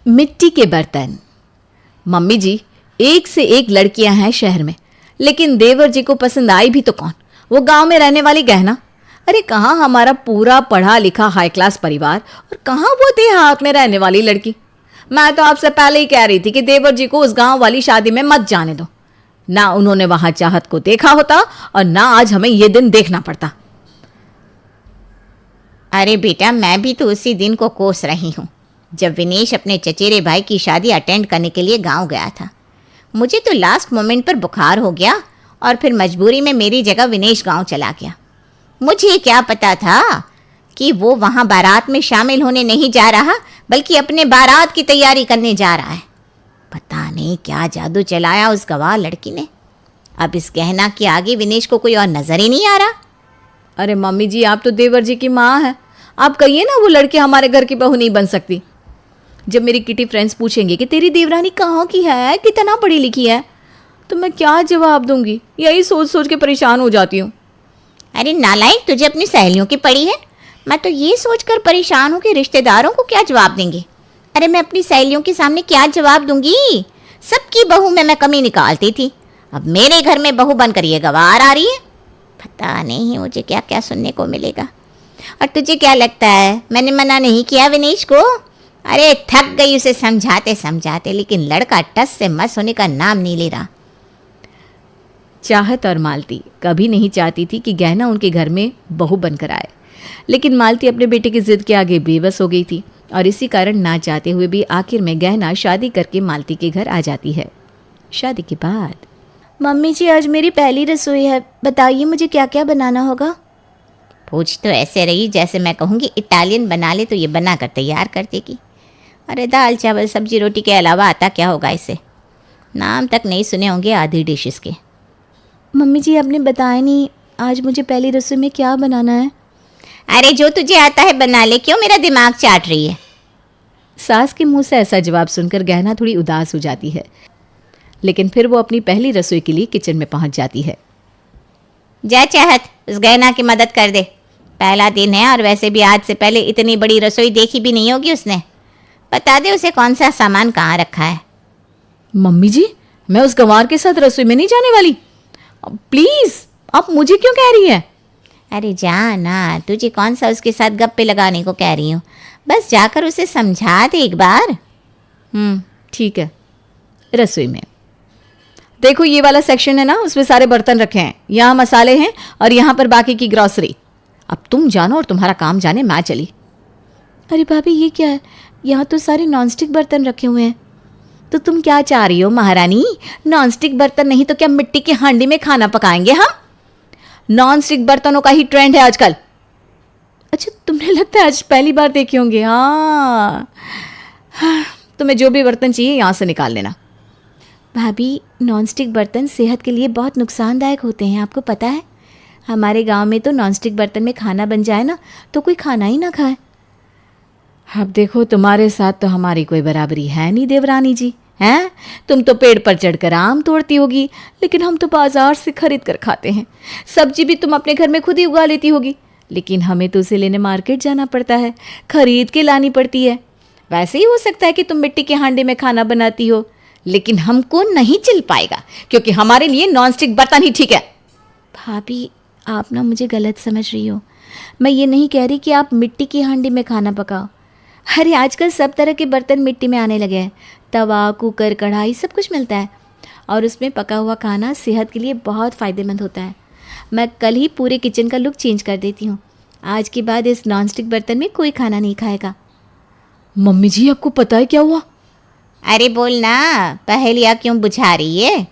मिट्टी के बर्तन। मम्मी जी, एक से एक लड़कियां हैं शहर में, लेकिन देवर जी को पसंद आई भी तो कौन? वो गांव में रहने वाली गहना। अरे कहाँ हमारा पूरा पढ़ा लिखा हाई क्लास परिवार और कहाँ वो देहात में रहने वाली लड़की। मैं तो आपसे पहले ही कह रही थी कि देवर जी को उस गांव वाली शादी में मत जाने दो। ना उन्होंने वहां चाहत को देखा होता और ना आज हमें ये दिन देखना पड़ता। अरे बेटा, मैं भी तो उसी दिन को कोस रही हूँ जब विनेश अपने चचेरे भाई की शादी अटेंड करने के लिए गांव गया था। मुझे तो लास्ट मोमेंट पर बुखार हो गया और फिर मजबूरी में मेरी जगह विनेश गांव चला गया। मुझे क्या पता था कि वो वहाँ बारात में शामिल होने नहीं जा रहा, बल्कि अपने बारात की तैयारी करने जा रहा है। पता नहीं क्या जादू चलाया उस गवाह लड़की ने। अब इस गहना के आगे विनेश को कोई और नजर ही नहीं आ रहा। अरे मम्मी जी, आप तो देवर जी की माँ हैं। आप कहिए ना वो लड़की हमारे घर की बहू नहीं बन सकती। जब मेरी किटी फ्रेंड्स पूछेंगे कि तेरी देवरानी कहाँ की है, कितना पढ़ी लिखी है, तो मैं क्या जवाब दूंगी? यही सोच सोच के परेशान हो जाती हूँ। अरे नालायक, तुझे अपनी सहेलियों की पड़ी है। मैं तो ये सोचकर परेशान हूँ कि रिश्तेदारों को क्या जवाब देंगे। अरे मैं अपनी सहेलियों के सामने क्या जवाब दूंगी? सबकी बहू में मैं कमी निकालती थी, अब मेरे घर में बहू बनकर ये गवार आ रही है। पता नहीं मुझे क्या क्या सुनने को मिलेगा। और तुझे क्या लगता है मैंने मना नहीं किया विनेश को? अरे थक गई उसे समझाते समझाते, लेकिन लड़का टस से मस होने का नाम नहीं ले रहा। चाहत और मालती कभी नहीं चाहती थी कि गहना उनके घर में बहू बनकर आए, लेकिन मालती अपने बेटे की जिद के आगे बेबस हो गई थी और इसी कारण ना चाहते हुए भी आखिर में गहना शादी करके मालती के घर आ जाती है। शादी के बाद, मम्मी जी आज मेरी पहली रसोई है, बताइए मुझे क्या क्या बनाना होगा? पूछ तो ऐसे रही जैसे मैं कहूँगी इटालियन बना ले तो ये बना कर तैयार कर देगी। अरे दाल चावल सब्जी रोटी के अलावा आता क्या होगा इसे? नाम तक नहीं सुने होंगे आधी डिशेस के। मम्मी जी आपने बताया नहीं आज मुझे पहली रसोई में क्या बनाना है। अरे जो तुझे आता है बना ले, क्यों मेरा दिमाग चाट रही है? सास के मुंह से ऐसा जवाब सुनकर गहना थोड़ी उदास हो जाती है, लेकिन फिर वो अपनी पहली रसोई के लिए किचन में पहुंच जाती है। जा चाहत, उस गहना की मदद कर दे। पहला दिन है और वैसे भी आज से पहले इतनी बड़ी रसोई देखी भी नहीं होगी उसने। बता दे उसे कौन सा सामान कहाँ रखा है। मम्मी जी, मैं उस गंवार के साथ रसोई में नहीं जाने वाली। प्लीज, आप मुझे क्यों कह रही हैं? अरे जा ना, तुझे कौन सा उसके साथ गप्पे लगाने को कह रही हूँ। बस जाकर उसे समझा दे एक बार। ठीक है। रसोई में देखो, ये वाला सेक्शन है ना, उसमें सारे बर्तन रखे हैं, यहाँ मसाले हैं और यहाँ पर बाकी की ग्रॉसरी। अब तुम जानो और तुम्हारा काम जाने, मैं चली। अरे भाभी ये क्या है? यहाँ तो सारे नॉनस्टिक बर्तन रखे हुए हैं। तो तुम क्या चाह रही हो महारानी? नॉनस्टिक बर्तन नहीं तो क्या मिट्टी की हांडी में खाना पकाएंगे हम? नॉनस्टिक बर्तनों का ही ट्रेंड है आजकल। अच्छा, तुमने लगता है आज पहली बार देखे होंगे। हाँ, तुम्हें जो भी बर्तन चाहिए यहाँ से निकाल लेना। भाभी नॉनस्टिक बर्तन सेहत के लिए बहुत नुकसानदायक होते हैं, आपको पता है? हमारे गांव में तो नॉनस्टिक बर्तन में खाना बन जाए ना तो कोई खाना ही ना खाए। अब देखो, तुम्हारे साथ तो हमारी कोई बराबरी है नहीं देवरानी जी, हैं? तुम तो पेड़ पर चढ़कर आम तोड़ती होगी, लेकिन हम तो बाजार से खरीद कर खाते हैं। सब्जी भी तुम अपने घर में खुद ही उगा लेती होगी, लेकिन हमें तो उसे लेने मार्केट जाना पड़ता है, खरीद के लानी पड़ती है। वैसे ही हो सकता है कि तुम मिट्टी के हांडे में खाना बनाती हो, लेकिन हमको नहीं चल पाएगा क्योंकि हमारे लिए नॉनस्टिक बर्तन ही ठीक है। भाभी आप ना मुझे गलत समझ रही हो। मैं ये नहीं कह रही कि आप मिट्टी की हांडी में खाना पकाओ। अरे आजकल सब तरह के बर्तन मिट्टी में आने लगे हैं। तवा, कुकर, कढ़ाई सब कुछ मिलता है और उसमें पका हुआ खाना सेहत के लिए बहुत फ़ायदेमंद होता है। मैं कल ही पूरे किचन का लुक चेंज कर देती हूँ। आज के बाद इस नॉनस्टिक बर्तन में कोई खाना नहीं खाएगा। मम्मी जी, आपको पता है क्या हुआ? अरे बोल ना, पहेलियाँ क्यों बुझा रही है?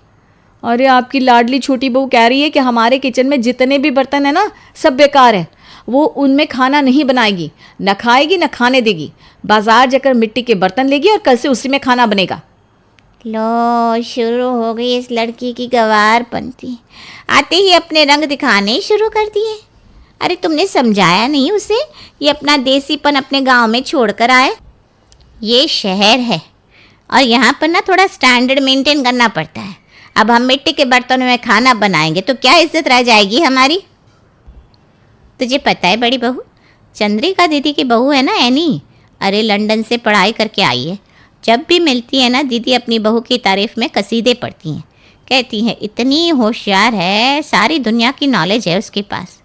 अरे आपकी लाडली छोटी बहू कह रही है कि हमारे किचन में जितने भी बर्तन है ना सब बेकार है। वो उनमें खाना नहीं बनाएगी, न खाएगी न खाने देगी। बाजार जाकर मिट्टी के बर्तन लेगी और कल से उसी में खाना बनेगा। लो, शुरू हो गई इस लड़की की गवारपंती। आते ही अपने रंग दिखाने शुरू कर दिए। अरे तुमने समझाया नहीं उसे, ये अपना देसीपन अपने गांव में छोड़कर आए। ये शहर है और यहाँ पर ना थोड़ा स्टैंडर्ड मेंटेन करना पड़ता है। अब हम मिट्टी के बर्तनों में खाना बनाएंगे तो क्या इज्जत रह जाएगी हमारी? तुझे पता है बड़ी बहू, चंद्रिका दीदी की बहू है ना एनी, अरे लंदन से पढ़ाई करके आई है, जब भी मिलती है ना दीदी अपनी बहू की तारीफ में कसीदे पढ़ती हैं। कहती हैं इतनी होशियार है, सारी दुनिया की नॉलेज है उसके पास।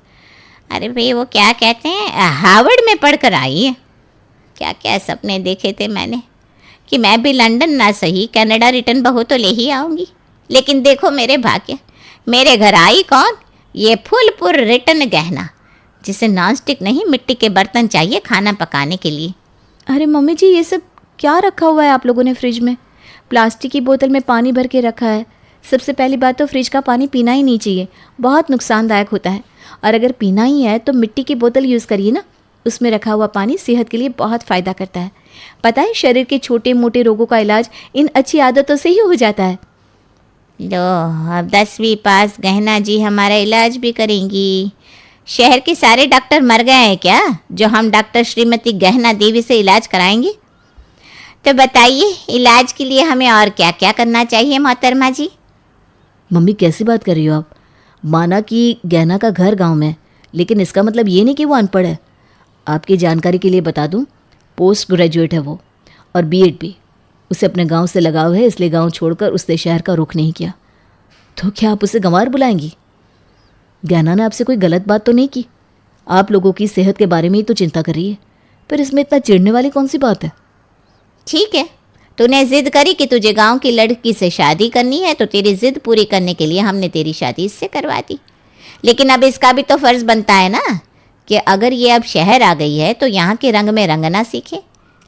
अरे भाई वो क्या कहते हैं, हार्वर्ड में पढ़ कर आई है। क्या क्या सपने देखे थे मैंने कि मैं भी लंदन ना सही कनाडा रिटर्न बहू तो ले ही आऊँगी। लेकिन देखो मेरे भाग्य, मेरे घर आई कौन, ये फुलपुर रिटर्न गहना, जिसे नॉनस्टिक नहीं मिट्टी के बर्तन चाहिए खाना पकाने के लिए। अरे मम्मी जी, ये सब क्या रखा हुआ है आप लोगों ने फ्रिज में? प्लास्टिक की बोतल में पानी भर के रखा है। सबसे पहली बात तो फ्रिज का पानी पीना ही नहीं चाहिए, बहुत नुकसानदायक होता है। और अगर पीना ही है तो मिट्टी की बोतल यूज़ करिए ना, उसमें रखा हुआ पानी सेहत के लिए बहुत फ़ायदा करता है। पता है, शरीर के छोटे मोटे रोगों का इलाज इन अच्छी आदतों से ही हो जाता है। लो अब 10वीं पास गहना जी हमारा इलाज भी करेंगी। शहर के सारे डॉक्टर मर गए हैं क्या, जो हम डॉक्टर श्रीमती गहना देवी से इलाज कराएंगे? तो बताइए इलाज के लिए हमें और क्या क्या करना चाहिए मोहतरमा जी? मम्मी कैसी बात कर रही हो आप? माना कि गहना का घर गांव में, लेकिन इसका मतलब ये नहीं कि वो अनपढ़ है। आपकी जानकारी के लिए बता दूं, पोस्ट ग्रेजुएट है वो, और बीएड भी। उसे अपने गांव से लगाव है, इसलिए गांव छोड़कर उसने शहर का रुख नहीं किया। तो क्या आप उसे गंवार बुलाएंगी? गहना ने आपसे कोई गलत बात तो नहीं की, आप लोगों की सेहत के बारे में ही तो चिंता कर रही है, फिर इसमें इतना चिढ़ने वाली कौन सी बात है? ठीक है, तूने जिद करी कि तुझे गांव की लड़की से शादी करनी है, तो तेरी जिद पूरी करने के लिए हमने तेरी शादी इससे करवा दी। लेकिन अब इसका भी तो फर्ज बनता है ना कि अगर ये अब शहर आ गई है तो यहाँ के रंग में रंगना सीखे।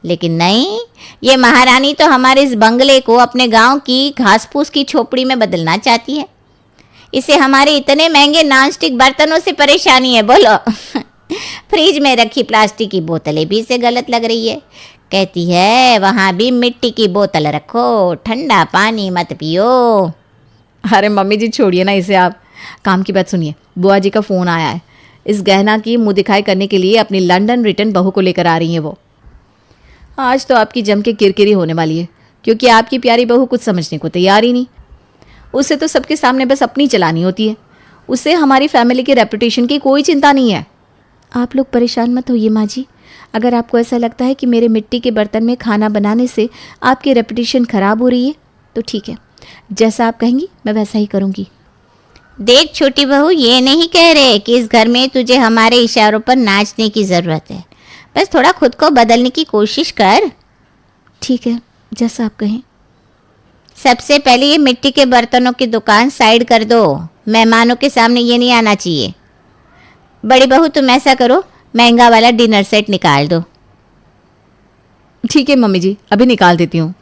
लेकिन नहीं, ये महारानी तो हमारे इस बंगले को अपने गांव की घास फूस की झोपड़ी में बदलना चाहती है। इसे हमारे इतने महंगे नॉनस्टिक बर्तनों से परेशानी है बोलो। फ्रिज में रखी प्लास्टिक की बोतलें भी इसे गलत लग रही है। कहती है वहाँ भी मिट्टी की बोतल रखो, ठंडा पानी मत पियो। अरे मम्मी जी छोड़िए ना इसे आप, काम की बात सुनिए। बुआ जी का फ़ोन आया है, इस गहना की मुँह दिखाई करने के लिए अपनी लंदन रिटर्न बहू को लेकर आ रही हैं वो। आज तो आपकी जम के किरकिरी होने वाली है, क्योंकि आपकी प्यारी बहू कुछ समझने को तैयार ही नहीं। उसे तो सबके सामने बस अपनी चलानी होती है, उससे हमारी फैमिली की रेपुटेशन की कोई चिंता नहीं है। आप लोग परेशान मत होइए माँ जी। अगर आपको ऐसा लगता है कि मेरे मिट्टी के बर्तन में खाना बनाने से आपकी रेपुटेशन ख़राब हो रही है तो ठीक है, जैसा आप कहेंगी मैं वैसा ही करूँगी। देख छोटी बहू, ये नहीं कह रहे कि इस घर में तुझे हमारे इशारों पर नाचने की ज़रूरत है, बस थोड़ा खुद को बदलने की कोशिश कर। ठीक है, जैसा आप कहें। सबसे पहले ये मिट्टी के बर्तनों की दुकान साइड कर दो, मेहमानों के सामने ये नहीं आना चाहिए। बड़ी बहू तुम ऐसा करो, महंगा वाला डिनर सेट निकाल दो। ठीक है मम्मी जी, अभी निकाल देती हूँ।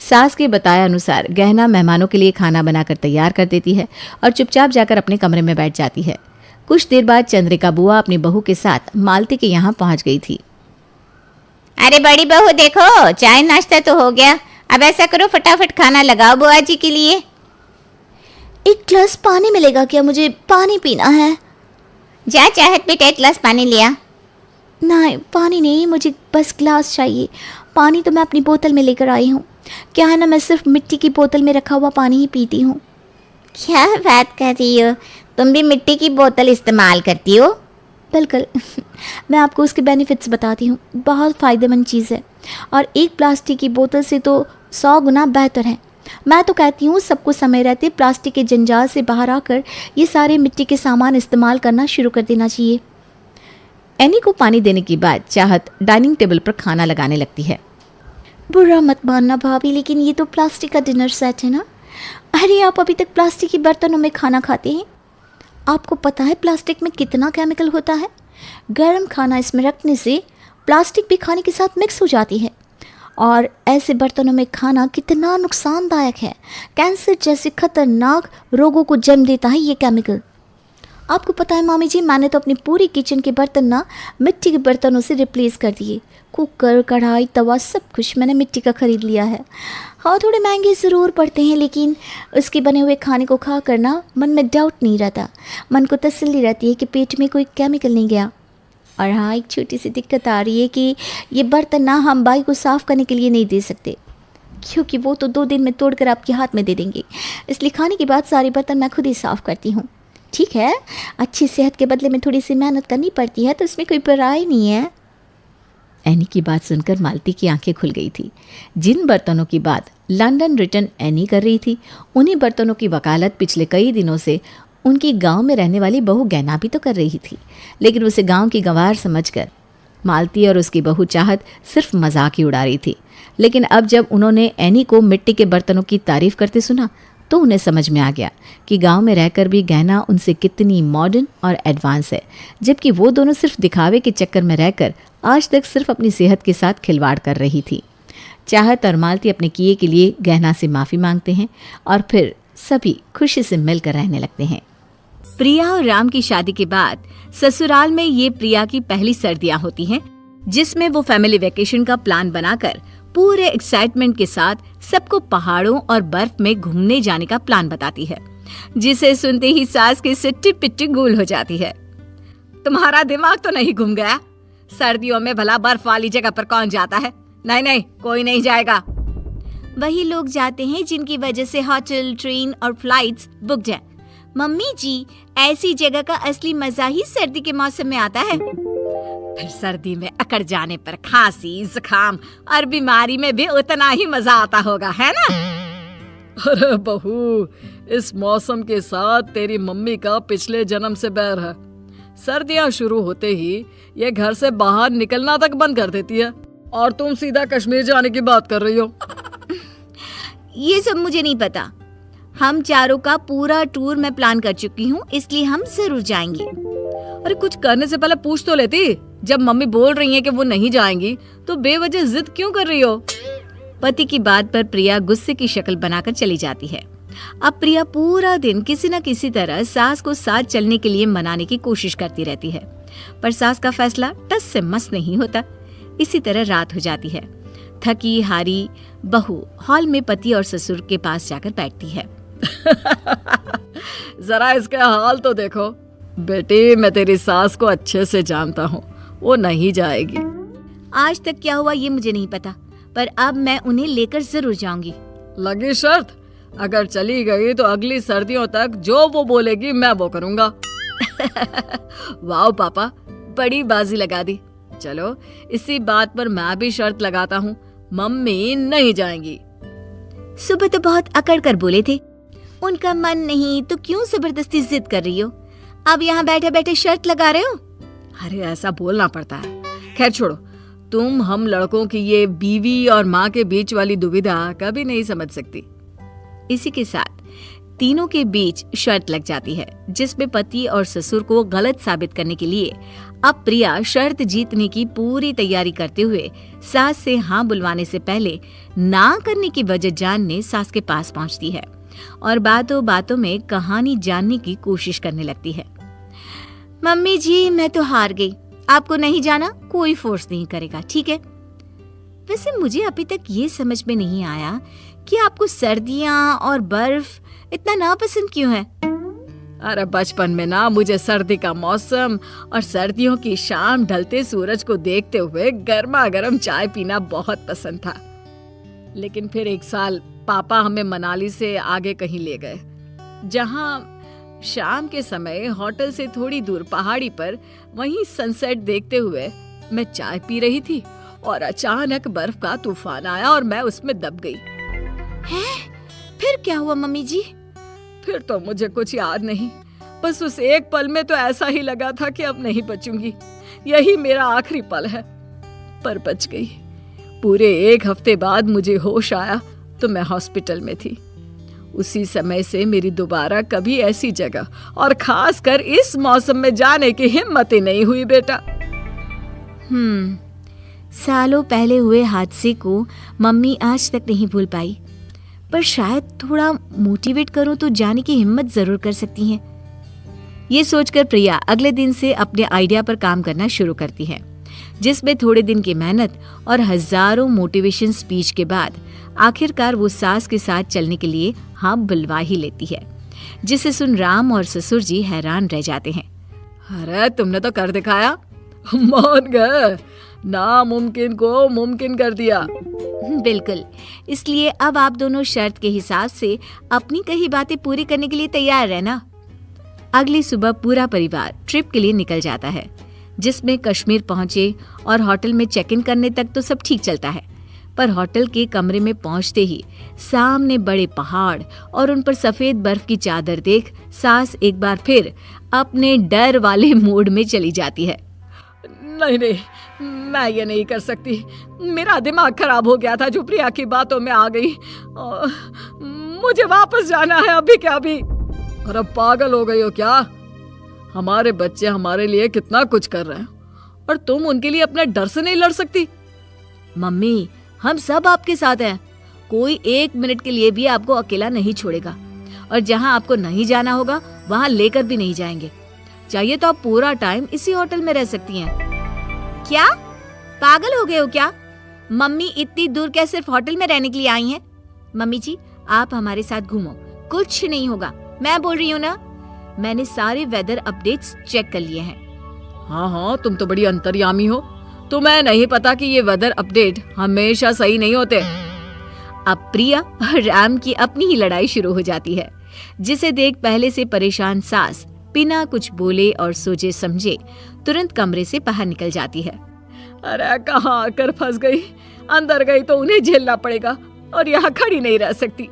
सास के बताए अनुसार गहना मेहमानों के लिए खाना बनाकर तैयार कर देती है और चुपचाप जाकर अपने कमरे में बैठ जाती है। कुछ देर बाद चंद्रिका बुआ अपनी बहू के साथ मालती के यहाँ पहुँच गई थी। अरे बड़ी बहू देखो, चाय नाश्ता तो हो गया, अब ऐसा करो फटाफट खाना लगाओ बुआ जी के लिए। एक ग्लास पानी मिलेगा क्या? मुझे पानी पीना है। जा चाहत बेटा, एक गिलास पानी लिया। नहीं, पानी नहीं, मुझे बस ग्लास चाहिए। पानी तो मैं अपनी बोतल में लेकर आई हूँ। क्या है ना, मैं सिर्फ मिट्टी की बोतल में रखा हुआ पानी ही पीती हूँ। क्या बात कर रही हो, तुम भी मिट्टी की बोतल इस्तेमाल करती हो? बिल्कुल। मैं आपको उसके बेनिफिट्स बताती हूँ, बहुत फ़ायदेमंद चीज़ है और एक प्लास्टिक की बोतल से तो 100 गुना बेहतर है। मैं तो कहती हूँ सबको समय रहते प्लास्टिक के जंजाल से बाहर आकर ये सारे मिट्टी के सामान इस्तेमाल करना शुरू कर देना चाहिए। एनी को पानी देने के बाद चाहत डाइनिंग टेबल पर खाना लगाने लगती है। बुरा मत मानना भाभी, लेकिन ये तो प्लास्टिक का डिनर सेट है ना। अरे आप अभी तक प्लास्टिक के बर्तनों में खाना खाते हैं? आपको पता है प्लास्टिक में कितना केमिकल होता है? गर्म खाना इसमें रखने से प्लास्टिक भी खाने के साथ मिक्स हो जाती है और ऐसे बर्तनों में खाना कितना नुकसानदायक है। कैंसर जैसे खतरनाक रोगों को जन्म देता है ये केमिकल। आपको पता है मामी जी, मैंने तो अपनी पूरी किचन के बर्तन ना मिट्टी के बर्तनों से रिप्लेस कर दिए। कुकर, कढ़ाई, तवा सब कुछ मैंने मिट्टी का ख़रीद लिया है। हाँ, थोड़े महंगे ज़रूर पड़ते हैं, लेकिन उसके बने हुए खाने को खा कर ना मन में डाउट नहीं रहता। मन को तसल्ली रहती है कि पेट में कोई केमिकल नहीं गया। और हाँ, एक छोटी सी दिक्कत आ रही है कि ये बर्तन ना हम बाई को साफ़ करने के लिए नहीं दे सकते, क्योंकि वो तो 2 दिन में तोड़कर आपके हाथ में दे देंगे। इसलिए खाने के बाद सारे बर्तन मैं खुद ही साफ़ करती हूँ। ठीक है, अच्छी सेहत के बदले में थोड़ी सी मेहनत करनी पड़ती है, तो इसमें कोई बुराई नहीं है। एनी की बात सुनकर मालती की आंखें खुल गई थी। जिन बर्तनों की बात लंदन रिटर्न एनी कर रही थी, उन्हीं बर्तनों की वकालत पिछले कई दिनों से उनकी गांव में रहने वाली बहू गैना भी तो कर रही थी। लेकिन उसे गांव की गंवार समझकर मालती और उसकी बहू चाहत सिर्फ मजाक ही उड़ा रही थी। लेकिन अब जब उन्होंने एनी को मिट्टी के बर्तनों की तारीफ करते सुना तो उन्हें समझ में आ गया कि गांव में रहकर भी गहना उनसे कितनी मॉडर्न और एडवांस है, जबकि वो दोनों सिर्फ दिखावे के चक्कर में रहकर आज तक सिर्फ अपनी सेहत के साथ खिलवाड़ कर रही थी। चाहत और मालती अपने किए के लिए गहना से माफ़ी मांगते हैं और फिर सभी खुशी से मिलकर रहने लगते हैं। प्रिया और राम की शादी के बाद ससुराल में ये प्रिया की पहली सर्दियां होती हैं, जिसमें वो फैमिली वेकेशन का प्लान बनाकर पूरे एक्साइटमेंट के साथ सबको पहाड़ों और बर्फ में घूमने जाने का प्लान बताती है, जिसे सुनते ही सास की सिट्टी पिट्टी गूल हो जाती है। तुम्हारा दिमाग तो नहीं घूम गया? सर्दियों में भला बर्फ वाली जगह पर कौन जाता है? नहीं नहीं, कोई नहीं जाएगा। वही लोग जाते हैं जिनकी वजह से होटल, ट्रेन और फ्लाइट्स बुक हैं। मम्मी जी, ऐसी जगह का असली मजा ही सर्दी के मौसम में आता है। फिर सर्दी में अकड़ जाने पर खांसी, जुकाम और बीमारी में भी उतना ही मजा आता होगा, है ना? अरे बहू, इस मौसम के साथ तेरी मम्मी का पिछले जन्म से बैर है। सर्दियां शुरू होते ही ये घर से बाहर निकलना तक बंद कर देती है, और तुम सीधा कश्मीर जाने की बात कर रही हो। ये सब मुझे नहीं पता। हम चारों का पूरा टूर मैं प्लान कर चुकी हूँ, इसलिए हम जरूर जाएंगे। अरे कुछ करने से पहले पूछ तो लेती। जब मम्मी बोल रही हैं कि वो नहीं जाएंगी तो बेवजह जिद क्यों कर रही हो? पति की बात पर प्रिया गुस्से की शक्ल बनाकर चली जाती है। अब प्रिया पूरा दिन किसी न किसी तरह सास को साथ चलने के लिए मनाने की कोशिश करती रहती है, पर सास का फैसला टस से मस नहीं होता। इसी तरह रात हो जाती है। थकी हारी बहू हॉल में पति और ससुर के पास जाकर बैठती है। जरा इसका हाल तो देखो। बेटी, मैं तेरी सास को अच्छे से जानता हूँ, वो नहीं जाएगी। आज तक क्या हुआ ये मुझे नहीं पता, पर अब मैं उन्हें लेकर जरूर जाऊंगी। लगी शर्त? अगर चली गई तो अगली सर्दियों तक जो वो बोलेगी मैं वो करूँगा। वाह पापा, बड़ी बाजी लगा दी। चलो, इसी बात पर मैं भी शर्त लगाता हूँ, मम्मी नहीं जाएंगी। सुबह तो बहुत अकड़ कर बोले थे, उनका मन नहीं तो क्यों जबरदस्ती जिद कर रही हो? अब यहाँ बैठे बैठे शर्त लगा रहे हो? अरे ऐसा बोलना पड़ता है। खैर छोड़ो, तुम हम लड़कों की ये बीवी और माँ के बीच वाली दुविधा कभी नहीं समझ सकती। इसी के साथ तीनों के बीच शर्त लग जाती है, जिसमें पति और ससुर को गलत साबित करने के लिए अब प्रिया शर्त जीतने की पूरी तैयारी करते हुए सास से हाँ बुलवाने से पहले ना करने की वजह जानने सास के पास पहुंचती है और बातों बातों में कहानी जानने की कोशिश करने लगती है। मम्मी जी, मैं तो हार गई। आपको नहीं जाना, कोई फोर्स नहीं करेगा, ठीक है? वैसे मुझे अभी तक ये समझ में नहीं आया कि आपको सर्दियाँ और बर्फ इतना नापसंद क्यों है? अरे बचपन में ना मुझे सर्दी का मौसम और सर्दियों की शाम ढलते सूरज को देखते हुए गर्मा गर्म चाय पीना बहुत पसंद था। लेकिन फिर एक साल पापा हमें मनाली से आगे कहीं ले गए, जहाँ शाम के समय होटल से थोड़ी दूर पहाड़ी पर वहीं सनसेट देखते हुए मैं चाय पी रही थी और अचानक बर्फ का तूफान आया और मैं उसमें दब गई। हैं? फिर क्या हुआ मम्मी जी? फिर तो मुझे कुछ याद नहीं, बस उस एक पल में तो ऐसा ही लगा था कि अब नहीं बचूंगी, यही मेरा आखिरी पल है। पर बच गई। पूरे 1 हफ्ते बाद मुझे होश आया तो मैं हॉस्पिटल में थी। उसी समय से मेरी दोबारा कभी ऐसी जगह और खासकर इस मौसम में जाने की हिम्मत ही नहीं हुई बेटा। सालों पहले हुए हादसे को मम्मी आज तक नहीं भूल पाई, पर शायद थोड़ा मोटिवेट करूं तो जाने की हिम्मत जरूर कर सकती हैं। ये सोचकर प्रिया अगले दिन से अपने आइडिया पर काम करना शुरू करती है, जिसमें थोड़े दिन की मेहनत और हजारों मोटिवेशन स्पीच के बाद आखिरकार वो सास के साथ चलने के लिए हाँ बुलवा ही लेती है, जिसे सुन राम और ससुर जी हैरान रह जाते हैं। अरे तुमने तो कर दिखाया, मान गए, नामुमकिन को मुमकिन कर दिया। बिल्कुल, इसलिए अब आप दोनों शर्त के हिसाब से अपनी कही बातें पूरी करने के लिए तैयार रहना। अगली सुबह पूरा परिवार ट्रिप के लिए निकल जाता है। जिसमें कश्मीर पहुंचे और होटल में चेक इन करने तक तो सब ठीक चलता है, पर होटल के कमरे में पहुंचते ही सामने बड़े पहाड़ और उन पर सफेद बर्फ की चादर देख सास एक बार फिर अपने डर वाले मूड में चली जाती है। नहीं नहीं, मैं ये नहीं कर सकती। मेरा दिमाग खराब हो गया था जो प्रिया की बातों में आ गई। मुझे वापस जाना है अभी क्या अभी। और अब पागल हो गई हो क्या? हमारे बच्चे हमारे लिए कितना कुछ कर रहे हैं और तुम उनके लिए अपने डर से नहीं लड़ सकती? मम्मी, हम सब आपके साथ हैं। कोई 1 मिनट के लिए भी आपको अकेला नहीं छोड़ेगा और जहां आपको नहीं जाना होगा वहां लेकर भी नहीं जाएंगे। चाहिए तो आप पूरा टाइम इसी होटल में रह सकती हैं। क्या पागल हो गए हो क्या? मम्मी इतनी दूर क्या सिर्फ होटल में रहने के लिए आई हैं? मम्मी जी, आप हमारे साथ घूमो, कुछ नहीं होगा। मैं बोल रही हूँ ना, मैंने सारे वेदर अपडेट्स चेक कर लिए हैं। हाँ हाँ, तुम तो बड़ी अंतर्यामी हो। तुम्हें नहीं पता कि ये वेदर अपडेट हमेशा सही नहीं होते। अब प्रिया और राम की अपनी ही लड़ाई शुरू हो जाती है, जिसे देख पहले से परेशान सास बिना कुछ बोले और सोचे समझे तुरंत कमरे से बाहर निकल जाती है। अरे कहाँ आकर फंस गई। अंदर गई तो उन्हें झेलना पड़ेगा और यहाँ खड़ी नहीं रह सकती।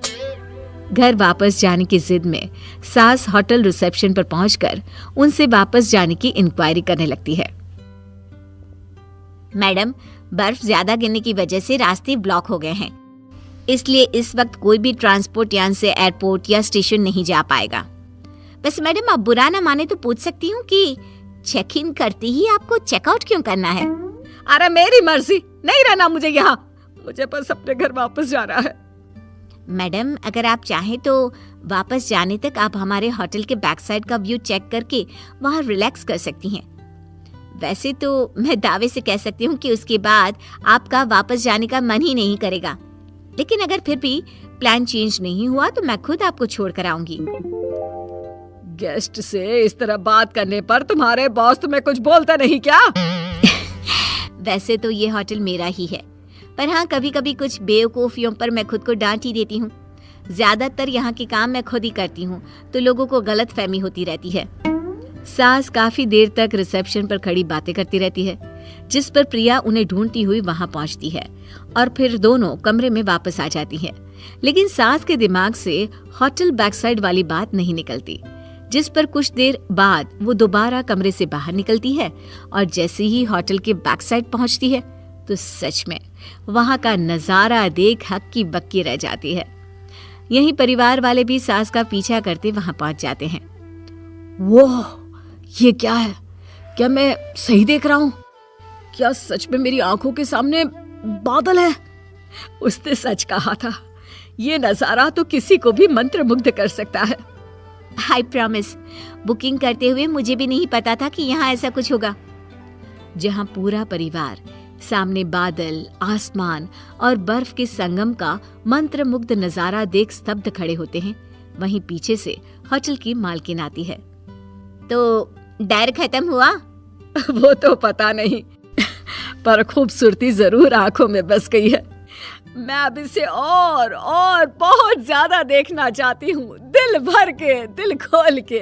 घर वापस जाने की जिद में सास होटल रिसेप्शन पर पहुंचकर उनसे वापस जाने की इंक्वायरी करने लगती है। मैडम, बर्फ ज्यादा गिरने की वजह से रास्ते ब्लॉक हो गए हैं, इसलिए इस वक्त कोई भी ट्रांसपोर्ट यान से एयरपोर्ट या स्टेशन नहीं जा पाएगा। बस मैडम, आप बुरा ना माने तो पूछ सकती हूँ कि चेक इन करते ही आपको चेकआउट क्यों करना है? अरे मेरी मर्जी, नहीं रहना मुझे यहाँ। मुझे बस अपने घर वापस जाना है। मैडम, अगर आप चाहें तो वापस जाने तक आप हमारे होटल के बैक साइड का व्यू चेक करके वहाँ रिलैक्स कर सकती हैं। वैसे तो मैं दावे से कह सकती हूँ कि उसके बाद आपका वापस जाने का मन ही नहीं करेगा, लेकिन अगर फिर भी प्लान चेंज नहीं हुआ तो मैं खुद आपको छोड़ कर आऊंगी। गेस्ट से इस तरह बात करने पर तुम्हारे बॉस तुम्हें कुछ बोलता नहीं क्या? वैसे तो ये होटल मेरा ही है, पर हाँ, कभी कभी कुछ बेवकूफियों पर मैं खुद को डांट ही देती हूँ। ज्यादातर यहाँ के काम मैं खुद ही करती हूँ, तो लोगों को गलत फहमी होती रहती है। सास काफी देर तक रिसेप्शन पर खड़ी बातें करती रहती है, जिस पर प्रिया उन्हें ढूंढती हुई वहां पहुंचती है और फिर दोनों कमरे में वापस आ जाती हैं। लेकिन सास के दिमाग से होटल बैक साइड वाली बात नहीं निकलती, जिस पर कुछ देर बाद वो दोबारा कमरे से बाहर निकलती है और जैसे ही होटल के बैक साइड पहुंचती है तो सच में वहां का नजारा देख हक्की बक्की रह जाती है। यही परिवार वाले भी सास का पीछा करते वहां पहुंच जाते हैं। वो ये क्या है? क्या मैं सही देख रहा हूँ? क्या सच में मेरी आंखों के सामने बादल है? उसने सच कहा था, ये नजारा तो किसी को भी मंत्रमुग्ध कर सकता है। आई प्रॉमिस, बुकिंग करते हुए मुझे भी नहीं पता था कि यहाँ ऐसा कुछ होगा। जहाँ पूरा परिवार सामने बादल, आसमान और बर्फ के संगम का मंत्रमुग्ध नजारा देख स्तब्ध खड़े होते हैं, वहीं पीछे से होटल की मालकिन आती है। तो डर खत्म हुआ? वो तो पता नहीं, पर खूबसूरती जरूर आंखों में बस गई है। मैं अब इसे और बहुत ज्यादा देखना चाहती हूँ, दिल भर के, दिल खोल के।